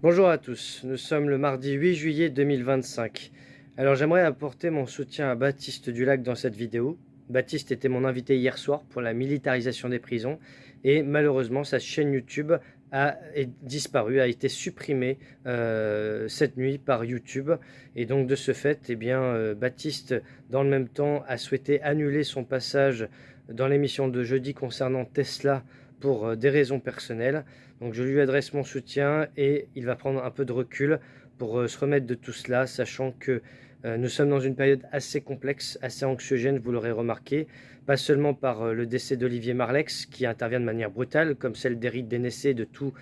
Bonjour à tous, nous sommes le mardi 8 juillet 2025. Alors j'aimerais apporter mon soutien à Baptiste Dulac dans cette vidéo. Baptiste était mon invité hier soir pour la militarisation des prisons et malheureusement sa chaîne YouTube est disparue, a été supprimée cette nuit par YouTube. Et donc de ce fait, Baptiste dans le même temps a souhaité annuler son passage dans l'émission de jeudi concernant Tesla pour des raisons personnelles. Donc je lui adresse mon soutien et il va prendre un peu de recul pour se remettre de tout cela, sachant que nous sommes dans une période assez complexe, assez anxiogène, vous l'aurez remarqué, pas seulement par le décès d'Olivier Marleix, qui intervient de manière brutale, comme celle d'Éric Dénessé et de tous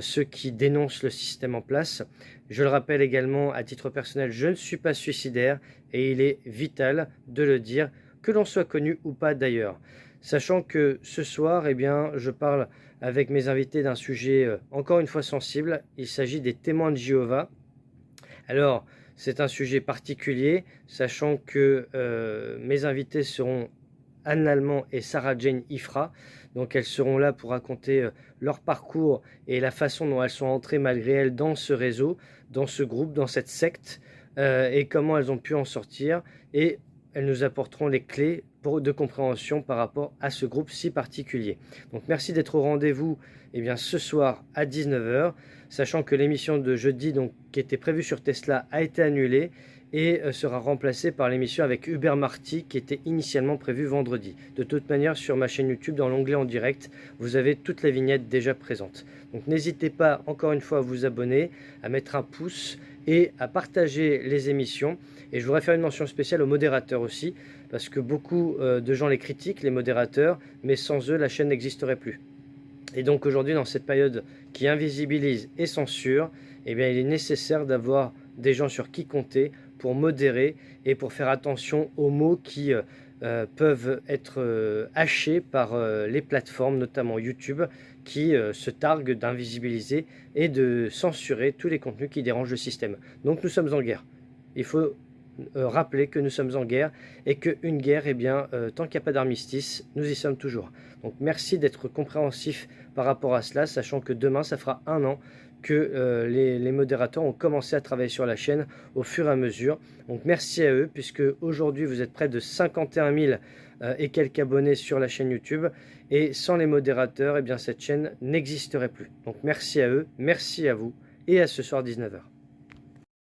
ceux qui dénoncent le système en place. Je le rappelle également, à titre personnel, je ne suis pas suicidaire et il est vital de le dire, que l'on soit connu ou pas d'ailleurs. Sachant que ce soir, je parle avec mes invités d'un sujet encore une fois sensible. Il s'agit des témoins de Jéhovah. Alors, c'est un sujet particulier, sachant que mes invités seront Anne Lallemand et Sarah Jane Ifra. Donc elles seront là pour raconter leur parcours et la façon dont elles sont entrées malgré elles dans ce réseau, dans ce groupe, dans cette secte, et comment elles ont pu en sortir. Et elles nous apporteront les clés de compréhension par rapport à ce groupe si particulier. Donc merci d'être au rendez-vous ce soir à 19 h, sachant que l'émission de jeudi qui était prévue sur Tesla a été annulée et sera remplacée par l'émission avec Hubert Marty qui était initialement prévue vendredi. De toute manière, sur ma chaîne YouTube, dans l'onglet en direct, vous avez toutes les vignettes déjà présentes. Donc n'hésitez pas encore une fois à vous abonner, à mettre un pouce et à partager les émissions. Et je voudrais faire une mention spéciale aux modérateurs aussi, parce que beaucoup de gens les critiquent, les modérateurs, mais sans eux, la chaîne n'existerait plus. Et donc aujourd'hui, dans cette période qui invisibilise et censure, il est nécessaire d'avoir des gens sur qui compter pour modérer et pour faire attention aux mots qui peuvent être hachés par les plateformes, notamment YouTube, qui se targuent d'invisibiliser et de censurer tous les contenus qui dérangent le système. Donc nous sommes en guerre. Il faut rappeler que nous sommes en guerre et qu'une guerre, tant qu'il n'y a pas d'armistice, nous y sommes toujours. Donc merci d'être compréhensif par rapport à cela, sachant que demain, ça fera 1 an que les modérateurs ont commencé à travailler sur la chaîne au fur et à mesure. Donc merci à eux, puisque aujourd'hui, vous êtes près de 51 000 et quelques abonnés sur la chaîne YouTube. Et sans les modérateurs, cette chaîne n'existerait plus. Donc merci à eux, merci à vous, et à ce soir 19 h.